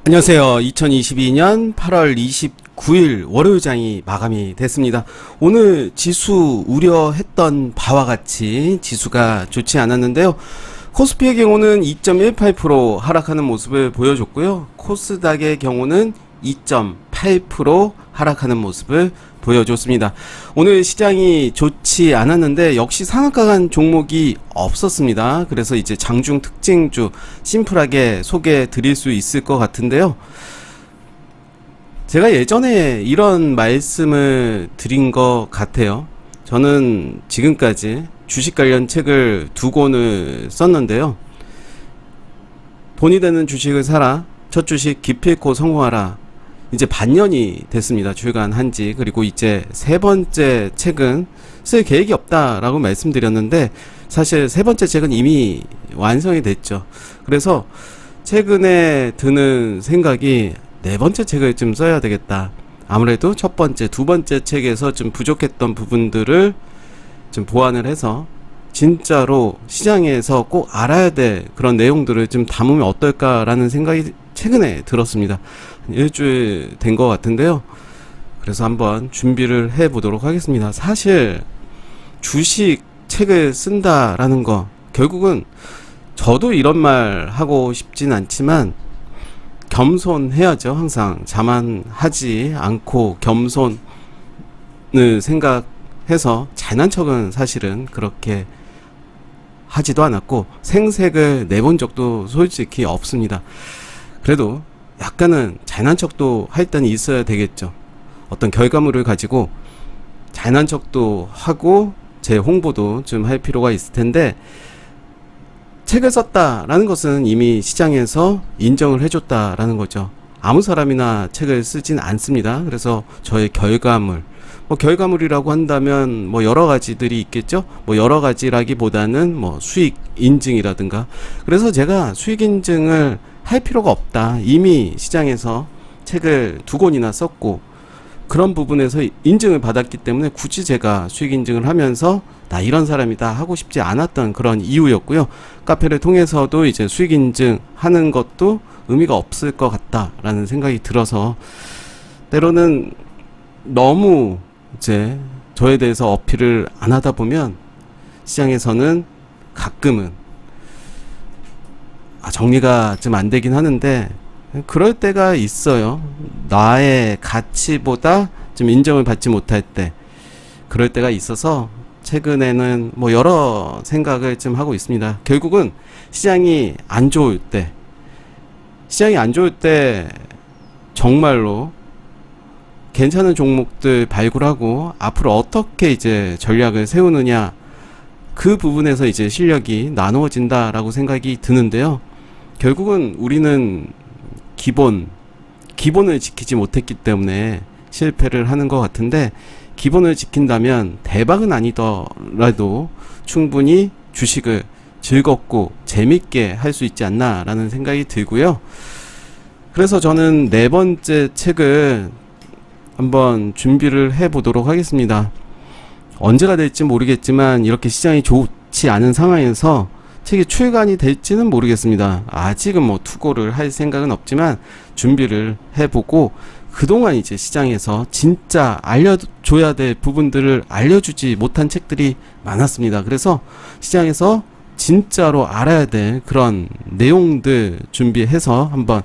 안녕하세요. 2022년 8월 29일 월요일장이 마감이 됐습니다. 오늘 지수 우려했던 바와 같이 지수가 좋지 않았는데요. 코스피의 경우는 2.18% 하락하는 모습을 보여줬고요. 코스닥의 경우는 2.8% 하락하는 모습을 보여줬습니다. 오늘 시장이 좋지 않았는데 역시 상한가 간 종목이 없었습니다. 그래서 이제 장중 특징주 심플하게 소개해 드릴 수 있을 것 같은데요. 제가 예전에 이런 말씀을 드린 것 같아요. 저는 지금까지 주식 관련 책을 2권을 썼는데요. 돈이 되는 주식을 사라, 첫 주식 기필코 성공하라. 이제 반년이 됐습니다. 출간한지. 그리고 이제 3번째 책은 쓸 계획이 없다라고 말씀드렸는데 사실 3번째 책은 이미 완성이 됐죠. 그래서 최근에 드는 생각이 4번째 책을 좀 써야 되겠다. 아무래도 첫 번째, 2번째 책에서 좀 부족했던 부분들을 좀 보완을 해서 진짜로 시장에서 꼭 알아야 될 그런 내용들을 좀 담으면 어떨까라는 생각이 최근에 들었습니다. 일주일 된 것 같은데요. 그래서 한번 준비를 해 보도록 하겠습니다. 사실 주식 책을 쓴다라는 거 결국은 저도 이런 말 하고 싶진 않지만 겸손해야죠. 항상 자만하지 않고 겸손을 생각해서 잘난 척은 사실은 그렇게 하지도 않았고 생색을 내본 적도 솔직히 없습니다. 그래도 약간은 잘난 척도 할 때는 있어야 되겠죠. 어떤 결과물을 가지고 잘난 척도 하고 제 홍보도 좀 할 필요가 있을 텐데 책을 썼다라는 것은 이미 시장에서 인정을 해줬다라는 거죠. 아무 사람이나 책을 쓰진 않습니다. 그래서 저의 결과물, 결과물이라고 한다면 여러 가지들이 있겠죠. 여러 가지라기보다는 수익 인증이라든가. 그래서 제가 수익 인증을 할 필요가 없다. 이미 시장에서 책을 2권이나 썼고 그런 부분에서 인증을 받았기 때문에 굳이 제가 수익 인증을 하면서 나 이런 사람이다 하고 싶지 않았던 그런 이유였고요. 카페를 통해서도 이제 수익 인증 하는 것도 의미가 없을 것 같다라는 생각이 들어서 때로는 너무 이제 저에 대해서 어필을 안 하다 보면 시장에서는 가끔은 정리가 좀 안 되긴 하는데 그럴 때가 있어요. 나의 가치보다 좀 인정을 받지 못할 때 그럴 때가 있어서 최근에는 여러 생각을 좀 하고 있습니다. 결국은 시장이 안 좋을 때 정말로 괜찮은 종목들 발굴하고 앞으로 어떻게 이제 전략을 세우느냐 그 부분에서 이제 실력이 나누어진다라고 생각이 드는데요. 결국은 우리는 기본을 지키지 못했기 때문에 실패를 하는 것 같은데 기본을 지킨다면 대박은 아니더라도 충분히 주식을 즐겁고 재밌게 할 수 있지 않나 라는 생각이 들고요. 그래서 저는 4번째 책을 한번 준비를 해 보도록 하겠습니다. 언제가 될지 모르겠지만 이렇게 시장이 좋지 않은 상황에서 책이 출간이 될지는 모르겠습니다. 아직은 투고를 할 생각은 없지만 준비를 해보고 그동안 이제 시장에서 진짜 알려줘야 될 부분들을 알려주지 못한 책들이 많았습니다. 그래서 시장에서 진짜로 알아야 될 그런 내용들 준비해서 한번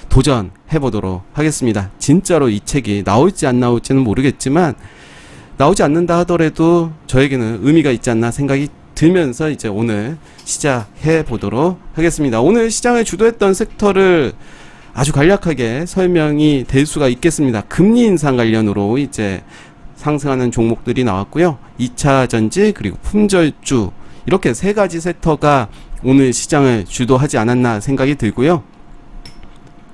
도전해 보도록 하겠습니다. 진짜로 이 책이 나올지 안 나올지는 모르겠지만 나오지 않는다 하더라도 저에게는 의미가 있지 않나 생각이 들면서 이제 오늘 시작해 보도록 하겠습니다. 오늘 시장을 주도했던 섹터를 아주 간략하게 설명이 될 수가 있겠습니다. 금리 인상 관련으로 이제 상승하는 종목들이 나왔고요. 2차 전지 그리고 품절주 이렇게 3가지 섹터가 오늘 시장을 주도하지 않았나 생각이 들고요.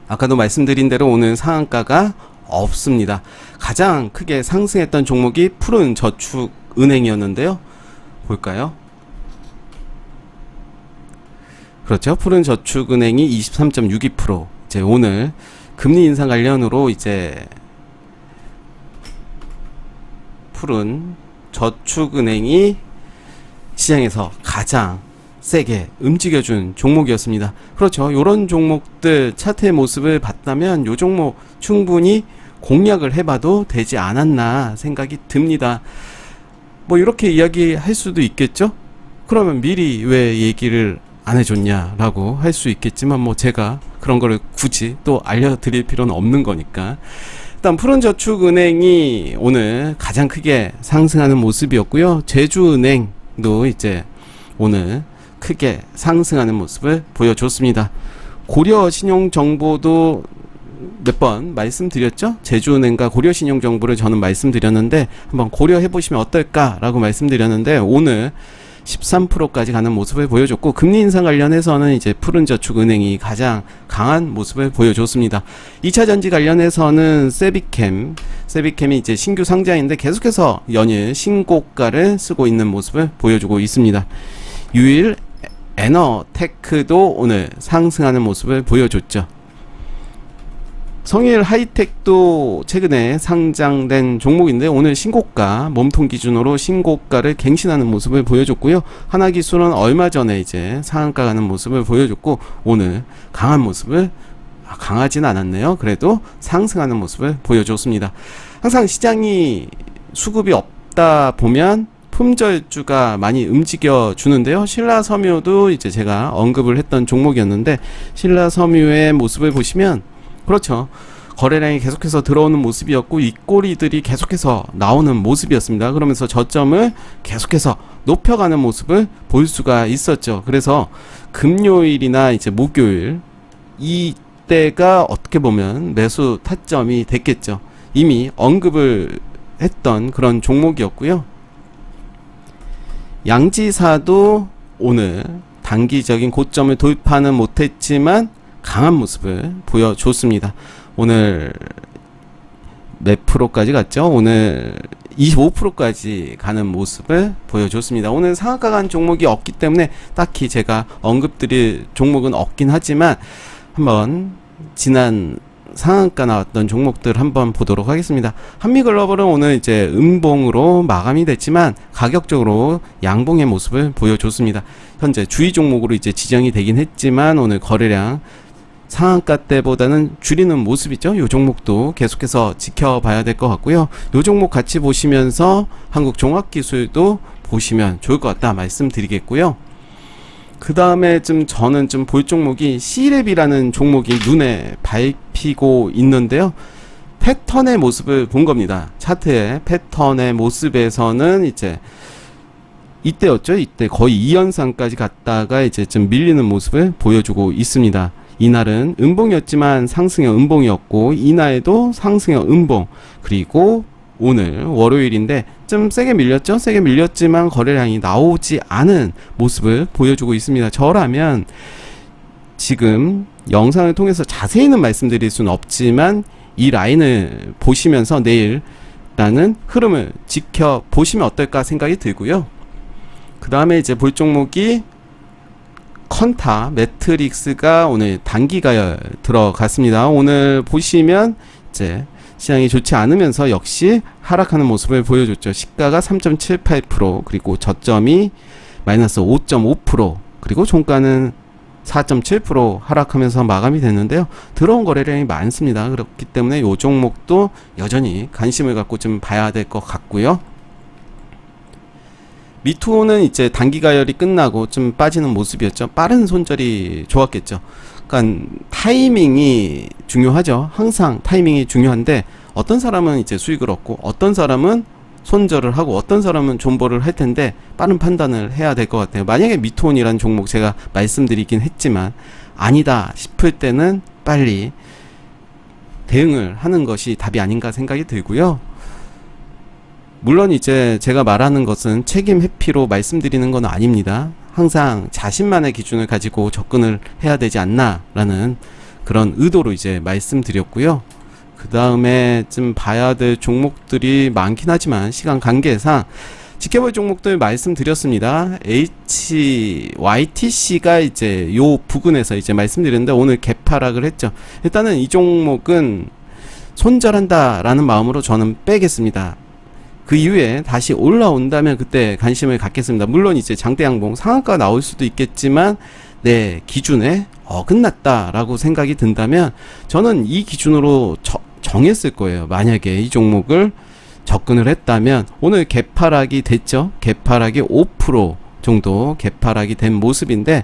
아까도 말씀드린 대로 오늘 상한가가 없습니다. 가장 크게 상승했던 종목이 푸른저축은행이었는데요. 볼까요? 그렇죠. 푸른저축은행이 23.62%. 이제 오늘 금리 인상 관련으로 이제 푸른저축은행이 시장에서 가장 세게 움직여준 종목이었습니다. 그렇죠. 요런 종목들 차트의 모습을 봤다면 요 종목 충분히 공략을 해봐도 되지 않았나 생각이 듭니다. 뭐 이렇게 이야기할 수도 있겠죠. 그러면 미리 왜 얘기를 안 해줬냐라고 할 수 있겠지만 뭐 제가 그런 거를 굳이 또 알려드릴 필요는 없는 거니까. 일단 푸른저축은행이 오늘 가장 크게 상승하는 모습이었고요. 제주은행도 이제 오늘 크게 상승하는 모습을 보여줬습니다. 고려신용정보도 몇 번 말씀드렸죠. 제주은행과 고려신용정보를 저는 말씀드렸는데 한번 고려해 보시면 어떨까 라고 말씀드렸는데 오늘 13%까지 가는 모습을 보여줬고, 금리 인상 관련해서는 이제 푸른저축은행이 가장 강한 모습을 보여줬습니다. 2차전지 관련해서는 세비캠이 이제 신규 상장인데 계속해서 연일 신고가를 쓰고 있는 모습을 보여주고 있습니다. 유일 에너테크도 오늘 상승하는 모습을 보여줬죠. 성일 하이텍도 최근에 상장된 종목인데 오늘 신고가, 몸통 기준으로 신고가를 갱신하는 모습을 보여줬고요. 하나기술은 얼마 전에 이제 상한가 가는 모습을 보여줬고 오늘 강한 모습을, 강하진 않았네요. 그래도 상승하는 모습을 보여줬습니다. 항상 시장이 수급이 없다 보면 품절주가 많이 움직여 주는데요. 신라섬유도 이제 제가 언급을 했던 종목이었는데 신라섬유의 모습을 보시면 그렇죠. 거래량이 계속해서 들어오는 모습이었고 윗꼬리들이 계속해서 나오는 모습이었습니다. 그러면서 저점을 계속해서 높여가는 모습을 볼 수가 있었죠. 그래서 금요일이나 이제 목요일 이때가 어떻게 보면 매수 타점이 됐겠죠. 이미 언급을 했던 그런 종목이었고요. 양지사도 오늘 단기적인 고점을 돌파는 못했지만 강한 모습을 보여줬습니다. 오늘 몇 프로까지 갔죠? 오늘 25%까지 가는 모습을 보여줬습니다. 오늘 상한가 간 종목이 없기 때문에 딱히 제가 언급드릴 종목은 없긴 하지만 한번 지난 상한가 나왔던 종목들 한번 보도록 하겠습니다. 한미글로벌은 오늘 이제 음봉으로 마감이 됐지만 가격적으로 양봉의 모습을 보여줬습니다. 현재 주의 종목으로 이제 지정이 되긴 했지만 오늘 거래량 상한가 때보다는 줄이는 모습이죠. 이 종목도 계속해서 지켜봐야 될 것 같고요. 이 종목 같이 보시면서 한국종합기술도 보시면 좋을 것 같다 말씀드리겠고요. 그 다음에 저는 볼 종목이 C랩이라는 종목이 눈에 밟히고 있는데요. 패턴의 모습을 본 겁니다. 차트의 패턴의 모습에서는 이제 이때였죠. 이때 거의 2연상까지 갔다가 이제 좀 밀리는 모습을 보여주고 있습니다. 이날은 음봉이었지만 상승형 음봉이었고 이날에도 상승형 음봉, 그리고 오늘 월요일인데 좀 세게 밀렸죠. 세게 밀렸지만 거래량이 나오지 않은 모습을 보여주고 있습니다. 저라면 지금 영상을 통해서 자세히는 말씀드릴 수는 없지만 이 라인을 보시면서 내일 라는 흐름을 지켜보시면 어떨까 생각이 들고요. 그 다음에 이제 볼 종목이 컨타 매트릭스가 오늘 단기가열 들어갔습니다. 오늘 보시면 이제 시장이 좋지 않으면서 역시 하락하는 모습을 보여줬죠. 시가가 3.78%, 그리고 저점이 마이너스 5.5%, 그리고 종가는 4.7% 하락하면서 마감이 됐는데요. 들어온 거래량이 많습니다. 그렇기 때문에 이 종목도 여전히 관심을 갖고 좀 봐야 될 것 같고요. 미투는 이제 단기가열이 끝나고 좀 빠지는 모습이었죠. 빠른 손절이 좋았겠죠. 그러니까 타이밍이 중요하죠. 항상 타이밍이 중요한데 어떤 사람은 이제 수익을 얻고 어떤 사람은 손절을 하고 어떤 사람은 존버를 할 텐데 빠른 판단을 해야 될 것 같아요. 만약에 미투온이라는 종목 제가 말씀드리긴 했지만 아니다 싶을 때는 빨리 대응을 하는 것이 답이 아닌가 생각이 들고요. 물론 이제 제가 말하는 것은 책임 회피로 말씀드리는 건 아닙니다. 항상 자신만의 기준을 가지고 접근을 해야 되지 않나 라는 그런 의도로 이제 말씀드렸고요. 그 다음에 좀 봐야 될 종목들이 많긴 하지만 시간 관계상 지켜볼 종목들 말씀드렸습니다. HYTC가 이제 요 부근에서 이제 말씀드렸는데 오늘 개파락을 했죠. 일단은 이 종목은 손절한다 라는 마음으로 저는 빼겠습니다. 그 이후에 다시 올라온다면 그때 관심을 갖겠습니다. 물론 이제 장대 양봉 상한가 나올 수도 있겠지만 내 기준에 끝났다라고 생각이 든다면 저는 이 기준으로 정했을 거예요. 만약에 이 종목을 접근을 했다면 오늘 개파락이 됐죠. 개파락이 5% 정도 개파락이 된 모습인데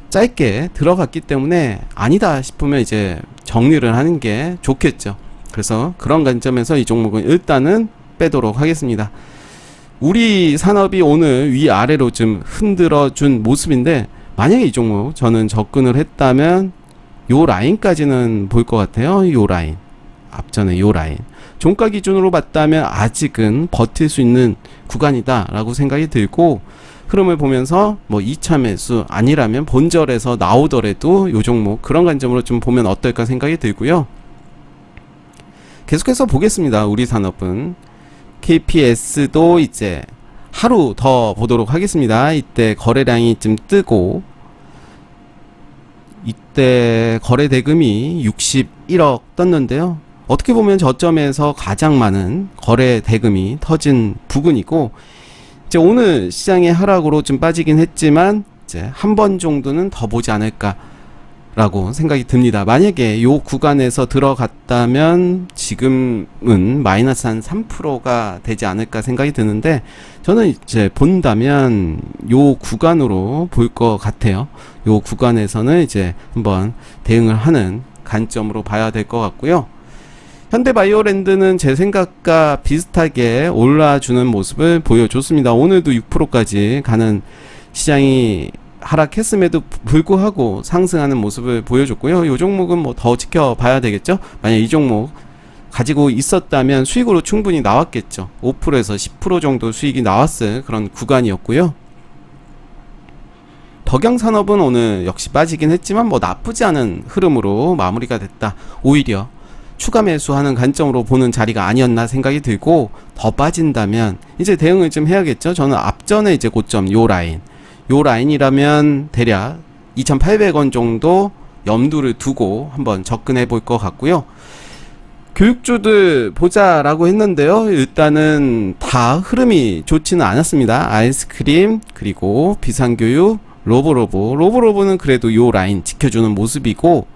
짧게 들어갔기 때문에 아니다 싶으면 이제 정리를 하는 게 좋겠죠. 그래서 그런 관점에서 이 종목은 일단은 빼도록 하겠습니다. 우리 산업이 오늘 위아래로 좀 흔들어 준 모습인데 만약에 이 종목 저는 접근을 했다면 요 라인까지는 볼 것 같아요. 요 라인, 앞전에 요 라인 종가 기준으로 봤다면 아직은 버틸 수 있는 구간이다 라고 생각이 들고, 흐름을 보면서 뭐 2차 매수 아니라면 본절에서 나오더라도 요 종목 그런 관점으로 좀 보면 어떨까 생각이 들고요. 계속해서 보겠습니다. 우리 산업은 KPS도 이제 하루 더 보도록 하겠습니다. 이때 거래량이 좀 뜨고, 이때 거래 대금이 61억 떴는데요. 어떻게 보면 저점에서 가장 많은 거래 대금이 터진 부근이고, 이제 오늘 시장의 하락으로 좀 빠지긴 했지만 이제 한 번 정도는 더 보지 않을까 라고 생각이 듭니다. 만약에 요 구간에서 들어갔다면 지금은 마이너스 한 3%가 되지 않을까 생각이 드는데, 저는 이제 본다면 요 구간으로 볼 것 같아요. 요 구간에서는 이제 한번 대응을 하는 관점으로 봐야 될 것 같고요. 현대바이오랜드는 제 생각과 비슷하게 올라주는 모습을 보여줬습니다. 오늘도 6%까지 가는 시장이 하락했음에도 불구하고 상승하는 모습을 보여줬고요. 이 종목은 뭐 더 지켜봐야 되겠죠. 만약 이 종목 가지고 있었다면 수익으로 충분히 나왔겠죠. 5%에서 10% 정도 수익이 나왔을 그런 구간이었고요. 덕영산업은 오늘 역시 빠지긴 했지만 뭐 나쁘지 않은 흐름으로 마무리가 됐다. 오히려 추가 매수하는 관점으로 보는 자리가 아니었나 생각이 들고, 더 빠진다면 이제 대응을 좀 해야겠죠. 저는 앞전에 이제 고점 요 라인이라면 대략 2,800원 정도 염두를 두고 한번 접근해 볼 것 같고요. 교육주들 보자라고 했는데요. 일단은 다 흐름이 좋지는 않았습니다. 아이스크림, 그리고 비상교육, 로보로보는 그래도 요 라인 지켜주는 모습이고,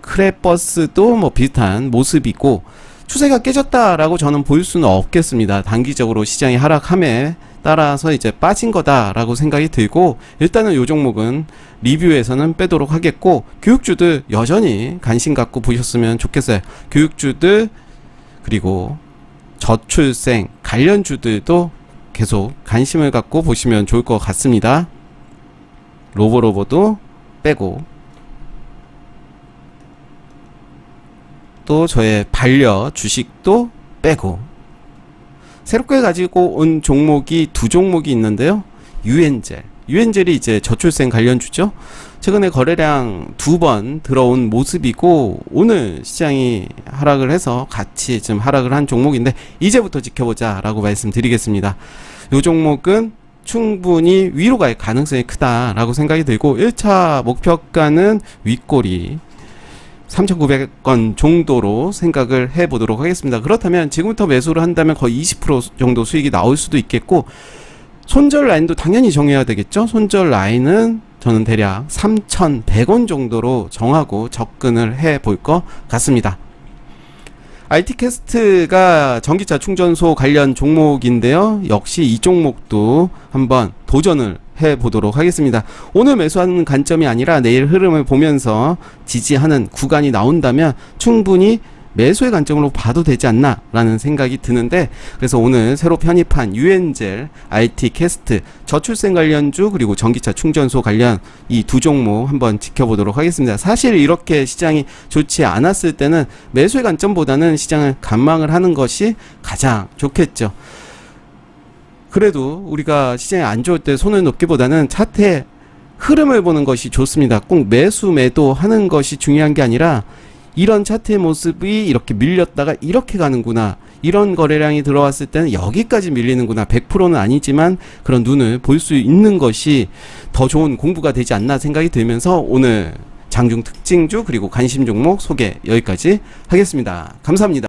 크레버스도 뭐 비슷한 모습이고, 추세가 깨졌다라고 저는 볼 수는 없겠습니다. 단기적으로 시장이 하락함에 따라서 이제 빠진 거다라고 생각이 들고, 일단은 요 종목은 리뷰에서는 빼도록 하겠고, 교육주들 여전히 관심 갖고 보셨으면 좋겠어요. 교육주들, 그리고 저출생 관련주들도 계속 관심을 갖고 보시면 좋을 것 같습니다. 로보로보도 빼고, 또 저의 반려 주식도 빼고, 새롭게 가지고 온 종목이 두 종목이 있는데요. 유엔젤이 이제 저출생 관련주죠. 최근에 거래량 2번 들어온 모습이고, 오늘 시장이 하락을 해서 같이 좀 하락을 한 종목인데 이제부터 지켜보자 라고 말씀드리겠습니다. 이 종목은 충분히 위로 갈 가능성이 크다라고 생각이 들고, 1차 목표가는 윗꼬리 3,900원 정도로 생각을 해 보도록 하겠습니다. 그렇다면 지금부터 매수를 한다면 거의 20% 정도 수익이 나올 수도 있겠고, 손절 라인도 당연히 정해야 되겠죠. 손절 라인은 저는 대략 3,100원 정도로 정하고 접근을 해 볼 것 같습니다. IT캐스트가 전기차 충전소 관련 종목인데요. 역시 이 종목도 한번 도전을 해 보도록 하겠습니다. 오늘 매수하는 관점이 아니라 내일 흐름을 보면서 지지하는 구간이 나온다면 충분히 매수의 관점으로 봐도 되지 않나 라는 생각이 드는데, 그래서 오늘 새로 편입한 유엔젤, IT캐스트, 저출생 관련주, 그리고 전기차 충전소 관련 이 두 종목 한번 지켜보도록 하겠습니다. 사실 이렇게 시장이 좋지 않았을 때는 매수의 관점보다는 시장을 관망을 하는 것이 가장 좋겠죠. 그래도 우리가 시장이 안 좋을 때 손을 놓기보다는 차트의 흐름을 보는 것이 좋습니다. 꼭 매수 매도 하는 것이 중요한 게 아니라, 이런 차트의 모습이 이렇게 밀렸다가 이렇게 가는구나, 이런 거래량이 들어왔을 때는 여기까지 밀리는구나, 100%는 아니지만 그런 눈을 볼 수 있는 것이 더 좋은 공부가 되지 않나 생각이 들면서 오늘 장중 특징주 그리고 관심 종목 소개 여기까지 하겠습니다. 감사합니다.